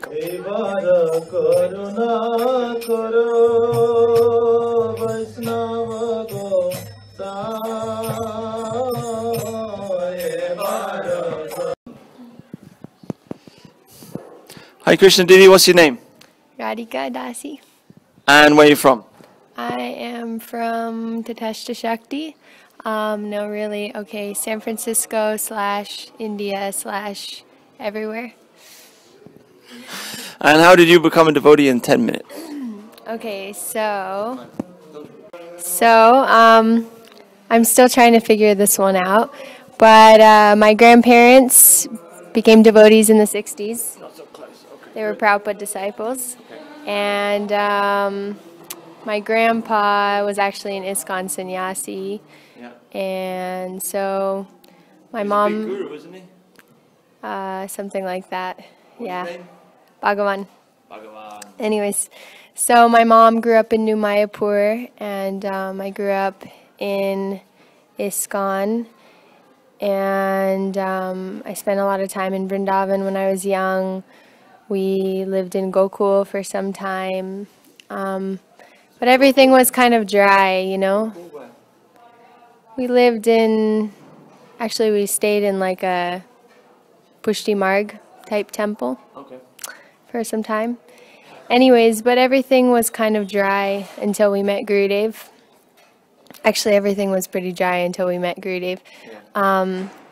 Hi Krishna Didi, what's your name? Radhika Dasi. And where are you from? I am from Tatashta Shakti. No, really, okay, San Francisco / India / everywhere. And how did you become a devotee in 10 minutes? Okay, so I'm still trying to figure this one out, but my grandparents became devotees in the 60s. They were Prabhupada disciples, and my grandpa was actually an ISKCON sannyasi, and so my mom, He's a big guru, isn't he? Something like that, yeah. What's his name? Bhagavan. Bhagavan. Anyways, so my mom grew up in New Mayapur, and I grew up in ISKCON, and I spent a lot of time in Vrindavan when I was young. We lived in Gokul for some time, but everything was kind of dry, you know. We lived in, actually we stayed in like a Pushti Marg type temple for some time. Anyways, but everything was kind of dry until we met Gurudev. Actually, everything was pretty dry until we met Gurudev.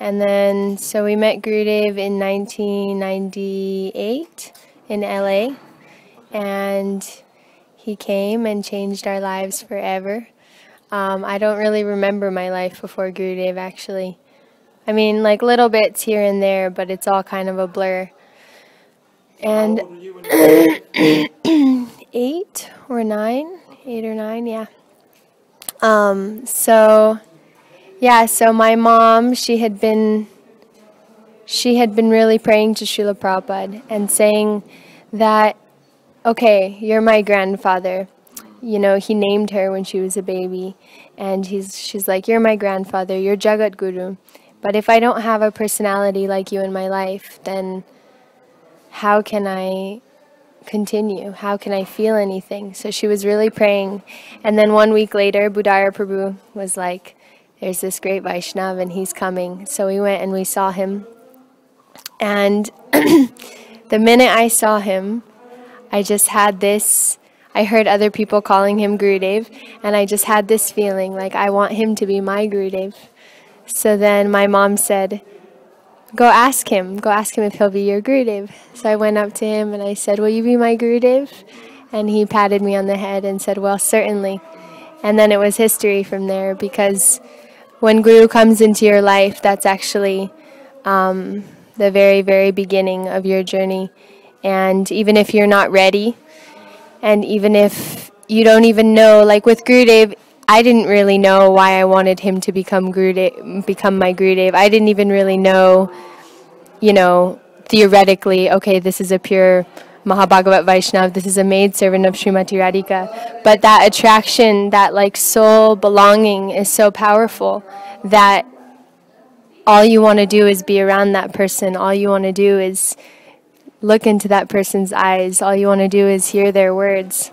And then, so we met Gurudev in 1998 in LA, and he came and changed our lives forever. I don't really remember my life before Gurudev, actually. I mean, like little bits here and there, but it's all kind of a blur. And 8 or 9, yeah. So my mom, she had been really praying to Srila Prabhupada and saying that, okay, you're my grandfather. You know, he named her when she was a baby, and she's like, you're my grandfather, you're Jagat Guru. But if I don't have a personality like you in my life, then how can I continue? How can I feel anything? So she was really praying. And then 1 week later, Budaya Prabhu was like, there's this great Vaishnav and he's coming. So we went and we saw him. And the minute I saw him, I just had this, I heard other people calling him Gurudev, and I just had this feeling like I want him to be my Gurudev. So then my mom said, go ask him if he'll be your Gurudev. So I went up to him and I said, will you be my Gurudev? And he patted me on the head and said, well, certainly. And then it was history from there, because when Guru comes into your life, that's actually the very, very beginning of your journey. And even if you're not ready, and even if you don't even know, like with Gurudev, I didn't really know why I wanted him to become my Gurudev. I didn't even really know, you know, theoretically, okay, this is a pure Mahabhagavat Vaishnav, this is a maidservant of Srimati Radhika. But that attraction, that like soul belonging is so powerful that all you want to do is be around that person. All you want to do is look into that person's eyes. All you want to do is hear their words.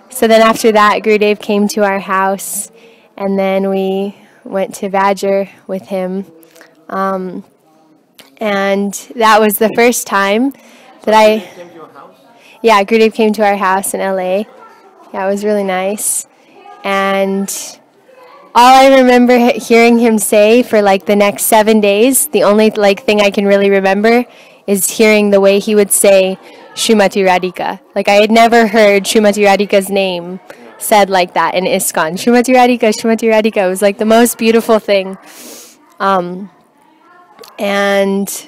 So then after that, Gurudev came to our house, and then we went to Vajra with him. And that was the first time that Yeah, Gurudev came to our house in LA. Yeah, it was really nice. And all I remember hearing him say for like the next 7 days, the only like thing I can really remember is hearing the way he would say Srimati Radhika. Like I had never heard Srimati Radhika's name said like that in ISKCON. Srimati Radhika, Srimati Radhika. It was like the most beautiful thing. And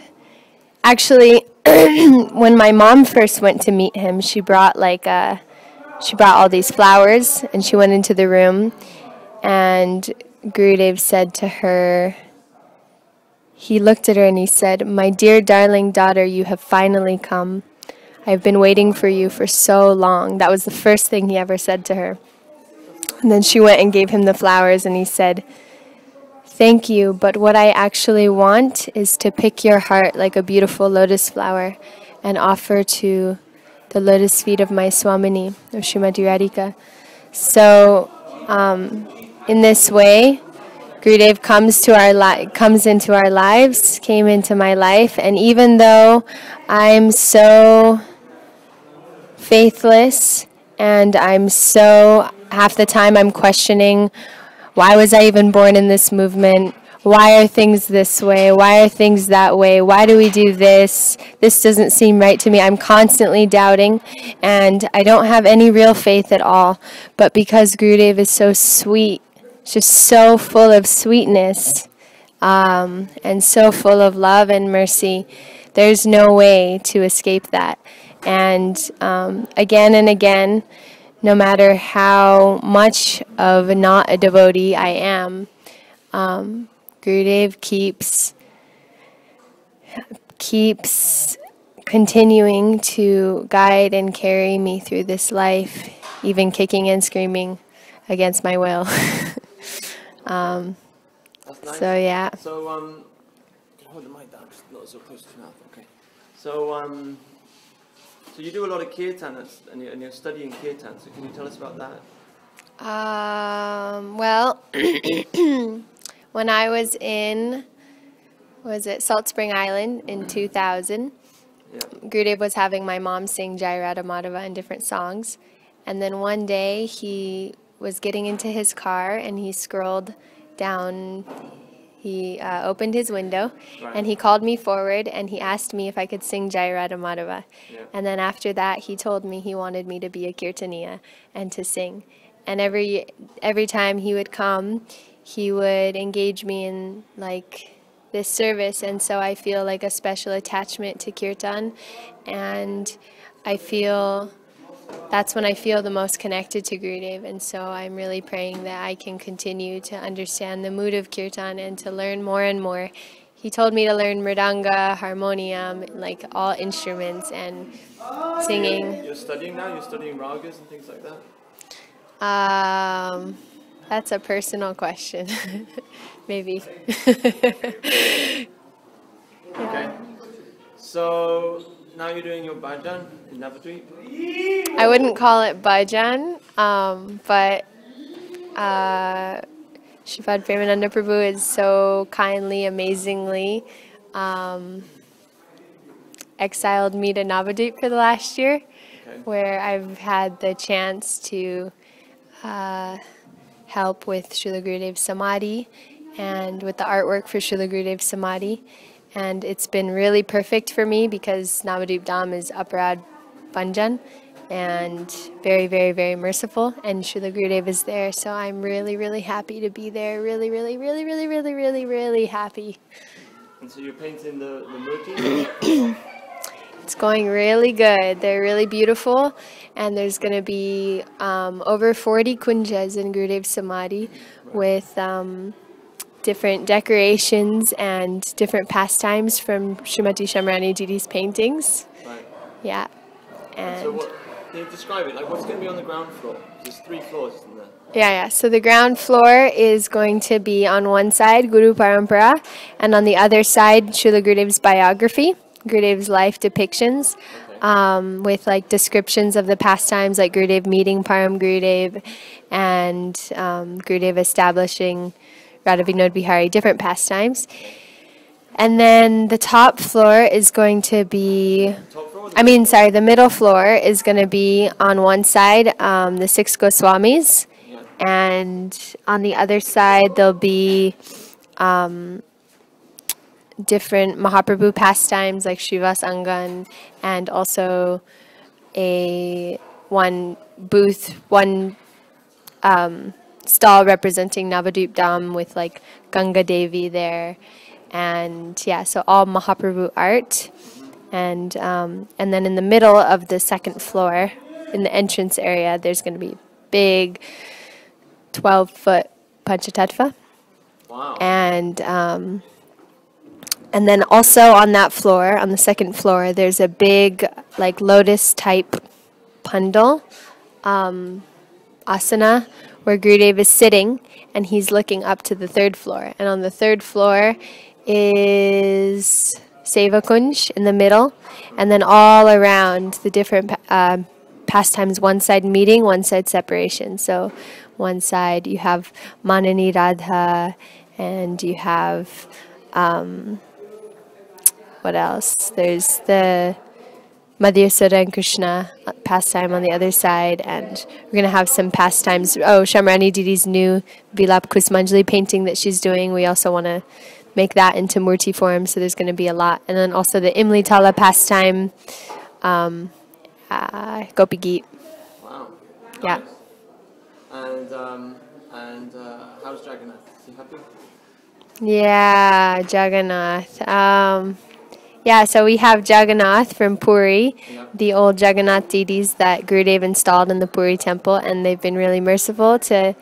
actually, when my mom first went to meet him, she brought all these flowers, and she went into the room, and Gurudev said to her, he looked at her and he said, my dear darling daughter, you have finally come. I've been waiting for you for so long. That was the first thing he ever said to her. And then she went and gave him the flowers, and he said, thank you, but what I actually want is to pick your heart like a beautiful lotus flower and offer to the lotus feet of my Swamini, or Srimati Radhika. So in this way, Gurudev comes into our lives, came into my life, and even though I'm so faithless and half the time I'm questioning, why was I even born in this movement? Why are things this way? Why are things that way? Why do we do this? This doesn't seem right to me. I'm constantly doubting, and I don't have any real faith at all. But because Gurudev is so sweet, just so full of sweetness, and so full of love and mercy, there's no way to escape that. And again and again, no matter how much of not a devotee I am, Gurudev keeps continuing to guide and carry me through this life, even kicking and screaming against my will. That's nice. So yeah. So hold the mic down, just not so close to your mouth. Okay. So so you do a lot of kirtan, and you're studying kirtan. So can you tell us about that? Well, when I was in, Salt Spring Island in 2000, Yeah. Gurudev was having my mom sing Jai Radha Madhava and different songs. And then one day he was getting into his car and he scrolled down, he opened his window, Right. and he called me forward and he asked me if I could sing Jai Radha Madhava. Yeah. And then after that he told me he wanted me to be a kirtaniya and to sing. And every time he would come, he would engage me in like this service, and so I feel like a special attachment to kirtan, and that's when I feel the most connected to Gurudev, and so I'm really praying that I can continue to understand the mood of kirtan and to learn more and more. He told me to learn mridanga, harmonium, like all instruments and singing. You're studying now? You're studying ragas and things like that? That's a personal question. Maybe. Okay. So now you're doing your bhajan in Navadvip? I wouldn't call it bhajan, but Shripad Premananda Prabhu is so kindly, amazingly exiled me to Navadvip for the last year, Okay. where I've had the chance to help with Srila Gurudev's Samadhi and with the artwork for Srila Gurudev's Samadhi. And it's been really perfect for me because Navadvip Dham is Aparad Banjan and very, very, very merciful. And Srila Gurudev is there, so I'm really, really happy to be there. Really, really, really, really, really, really, really happy. And so you're painting the murti? It's going really good. They're really beautiful, and there's going to be over 40 kunjas in Gurudev's Samadhi with different decorations and different pastimes from Srimati Shamrani Jidi's paintings. Right. Yeah. So what, can you describe it? Like what's going to be on the ground floor? There's 3 floors, isn't there? Yeah. So the ground floor is going to be on one side Guru Parampara, and on the other side Srila Gurudev's biography, Gurudev's life depictions, with like descriptions of the pastimes, like Gurudev meeting Param Gurudev and Gurudev establishing Radha Vinod Bihari, different pastimes. And then the top floor is going to be, the middle floor is going to be on one side the 6 Goswamis, and on the other side there'll be different Mahaprabhu pastimes like Srivas Angan, and also one stall representing Navadvip Dham with like Ganga Devi there, and so all Mahaprabhu art, and then in the middle of the second floor, in the entrance area, there's going to be big 12-foot Panchatattva. Wow. And then also on that floor, on the second floor, there's a big like lotus type pandal, asana, where Gurudev is sitting and he's looking up to the third floor. And on the third floor is Seva Kunj in the middle, and then all around the different pastimes, one side meeting, one side separation. So one side you have Manani Radha, and you have, what else? There's the Madhyasura and Krishna pastime on the other side, and we're going to have some pastimes. Oh, Shamrani Didi's new Vilap Kusmanjali painting that she's doing, we also want to make that into Murti form, so there's going to be a lot. And then also the Imli Tala pastime, Gopi Geet. Wow. Yeah. And how's Jagannath? Is he happy? Yeah, Jagannath. Yeah, so we have Jagannath from Puri, the old Jagannath deities that Gurudev installed in the Puri temple, and they've been really merciful to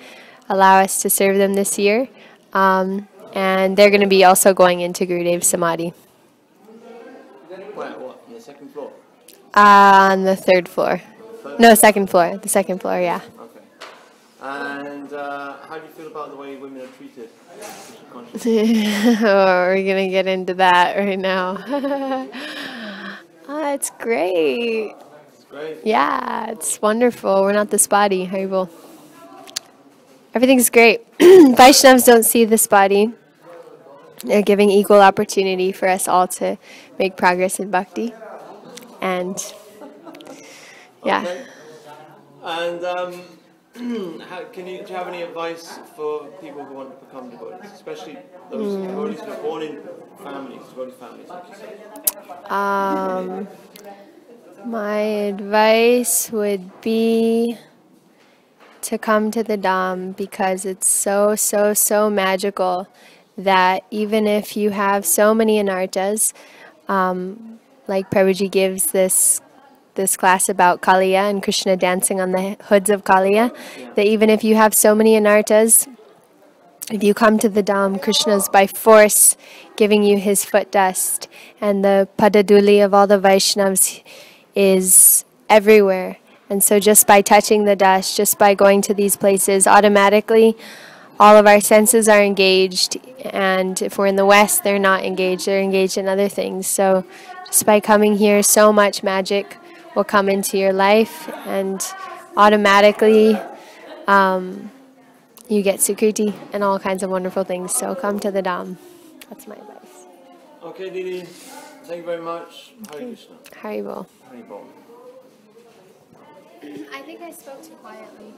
allow us to serve them this year. And they're going to be also going into Gurudev's Samadhi. Where, what, on the second floor? On the third floor. No, second floor. The second floor, yeah. Okay. And how do you feel about the way women are treated? Oh, we're going to get into that right now. It's great. It's great. Yeah, it's wonderful. We're not this body, Haribol. Everything's great. Vaishnavas don't see this body. They're giving equal opportunity for us all to make progress in bhakti. And, yeah. Okay. And do you have any advice for people who want to become devotees, especially those devotees who are born in families, devotee families, like yourself? My advice would be to come to the Dham, because it's so, so, so magical that even if you have so many anartas, like Prabhuji gives this class about Kaliya and Krishna dancing on the hoods of Kaliya, that even if you have so many anartas, if you come to the Dham, Krishna's by force giving you his foot dust, and the padaduli of all the Vaishnavas is everywhere. And so just by touching the dust, just by going to these places, automatically all of our senses are engaged. And if we're in the West, they're not engaged. They're engaged in other things. So just by coming here, so much magic will come into your life, and automatically you get Sukriti and all kinds of wonderful things. So come to the Dham. That's my advice. Okay, Didi. Thank you very much. Hare Krishna. Haribol. Haribol. I think I spoke too quietly.